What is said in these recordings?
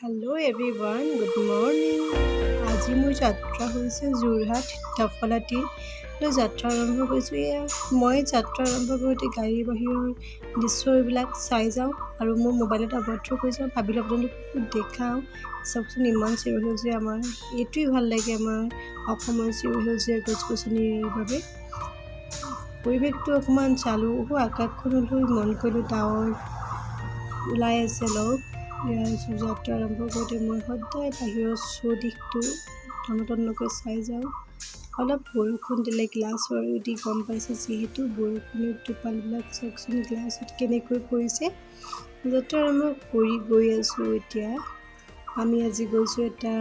Hello everyone, good morning. আজি মোৰ যাত্ৰা হৈছে যোৰহাট দফলাতি যাত্ৰা আৰম্ভ কৰিছোঁ। মই যাত্ৰা আৰম্ভ কৰোঁতে গাড়ীৰ বাহিৰৰ দৃশ্য এইবিলাক চাই যাওঁ আৰু মোৰ মোবাইলত আৱদ্ধ কৰি যাওঁ। ভাবিলোঁ আপোনালোককো দেখাওঁ। চাওকচোন ইমান চিৰসেউজীয়া আমাৰ এইটোৱেই ভাল লাগে আমাৰ অসমৰ চিৰসেউজীয়া গছ গছনিৰ বাবে। পৰিৱেশটো অকণমান চালোঁ আকাশখনলৈ মন কৰিলোঁ ডাৱৰ ওলাই আছে অলপ। যাত্ৰা আৰম্ভ কৰোঁতে মই সদায় বাহিৰৰ চৌদিশটো তন্নতন্নকৈ চাই যাওঁ। অলপ বৰষুণ দিলে গ্লাছৰ দি গম পাইছে যিহেতু বৰষুণৰ টোপালবিলাক চাওকচোন গ্লাছত কেনেকৈ পৰিছে। যাত্ৰা আৰম্ভ কৰি গৈ আছোঁ। এতিয়া আমি আজি গৈছোঁ এটা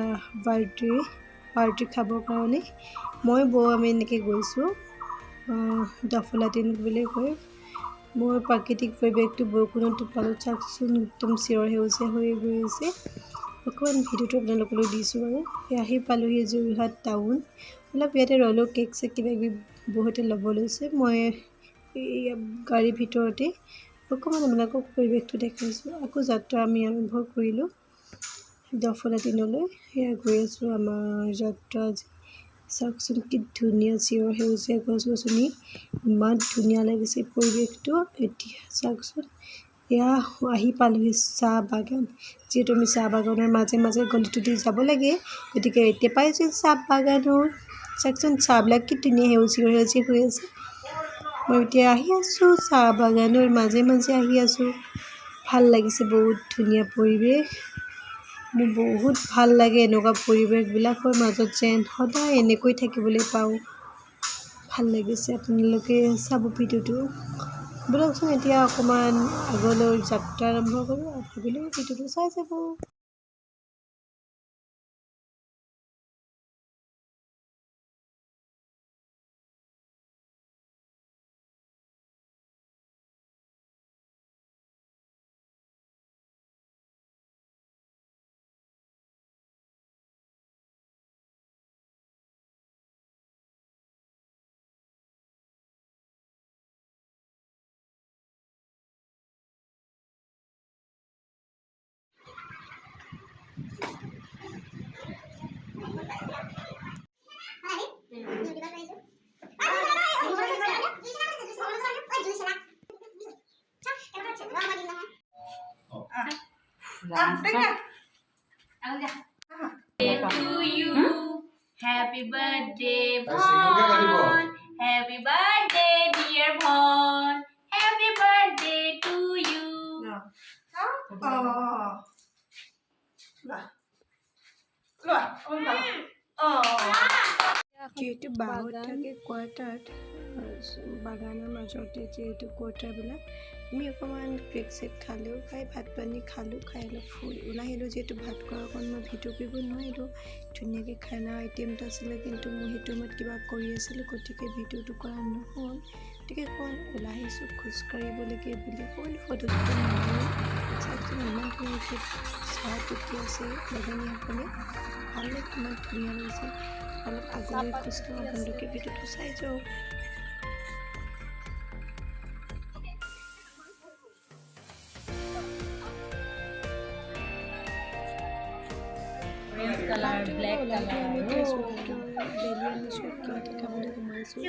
পাৰ্টি খাবৰ কাৰণে। আমি এনেকৈ গৈছোঁ দফলাতি বুলি কয়। মোৰ প্ৰাকৃতিক পৰিৱেশটো বৰষুণৰ টোপালত চাওকচোন একদম চিৰসেউজীয়া হৈ গৈ আছে। অকণমান ভিডিঅ'টো আপোনালোকলৈ দিছোঁ বাৰু। আহি পালোঁহি যোৰহাট টাউন। অলপ ইয়াতে ৰ'লোঁ, কেক চেক কিবাকিবি বহুতে ল'ব লৈছে। মই এই গাড়ীৰ ভিতৰতে অকণমান আপোনালোকক পৰিৱেশটো দেখাইছোঁ। আকৌ যাত্ৰা আমি আৰম্ভ কৰিলোঁ দফলাতিনলৈ। সেয়া গৈ আছোঁ আমাৰ যাত্ৰা। চাওকচোন কি ধুনীয়া চিৰসেউজীয়া গছ গছনি, ইমান ধুনীয়া লাগিছে পৰিৱেশটো। এতিয়া চাওকচোন এয়া আহি পালোঁহি চাহ বাগান। যিহেতু আমি চাহ বাগানৰ মাজে মাজে গলিটো দি যাব লাগে, গতিকে এতিয়া পাইছোঁ চাহ বাগানৰ। চাওকচোন চাহবিলাক কি ধুনীয়া সেউজীয়া হৈ আছে। মই এতিয়া আহি আছোঁ চাহ বাগানৰ মাজে মাজে আহি আছোঁ। ভাল লাগিছে, বহুত ধুনীয়া পৰিৱেশ। মোৰ বহুত ভাল লাগে এনেকুৱা পৰিৱেশবিলাকৰ মাজত যেন সদায় এনেকৈ থাকিবলৈ পাওঁ। ভাল লাগিছে, আপোনালোকে চাব ভিডিঅ'টো। ব'লকচোন এতিয়া অকণমান আগলৈ যাত্ৰা আৰম্ভ কৰোঁ। ভাবিলোঁ ভিডিঅ'টো চাই যাব। To you, happy birthday, Bhavan. Happy birthday, dear Bhavan. Happy birthday to you. যিহেতু বাঁহত থাকে কোৱাৰ্টাৰত, বাগানৰ মাজতে যিহেতু কোৱাৰ্টাৰবিলাক, আমি অকণমান কেক চেক খালোঁ, খাই ভাত পানী খালোঁ, খাই অলপ ওলাই আহিলোঁ। যিহেতু ভাত খোৱাৰ অকণ মই ভিডিঅ' কৰিব নোৱাৰিলোঁ। ধুনীয়াকৈ খানা আইটেমটো আছিলে, কিন্তু মই সেইটো সময়ত কিবা কৰি আছিলোঁ, গতিকে ভিডিঅ'টো কৰা নহ'ল। গতিকে অকণমান ওলাই আহিছোঁ খোজকাঢ়িবলৈকে বুলি অকণমান ফটো চটো মাৰিলোঁ। চাওকচোন ইমান ধুনীয়াকৈ চাহ টুকি আছে বাগানীয়াসকলে। ভাল লাগে, ইমান ধুনীয়া লাগিছে। অলপ আগলৈ খোজ লওঁ, আপোনালোকে ভিডিঅ'টো চাই যাওক। Color, black color. বেলি আনিছোঁ, একেলগে খাবলৈ সোমাইছোঁ।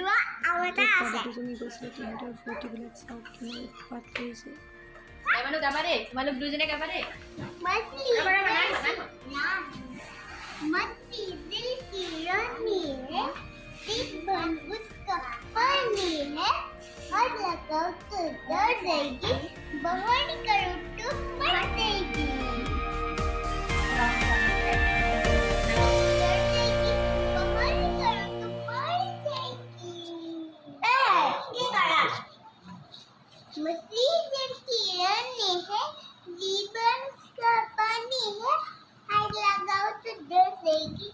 দুজনী গৈছিলে, সিহঁতৰ ফূৰ্তিবিলাক চাওক কিমান উৎপাত কৰিছে। তোমালোক দুজনে গাবা দেই। मस्ती दिल की रानी है, एक बन उसका पानी है, हर लगाओ तो डर जाएगी, बाहर करो तो मर जाएगी। मछली दिल की रानी है, जीवन का पानी है, हाथ लगाओ तो डर जाएगी,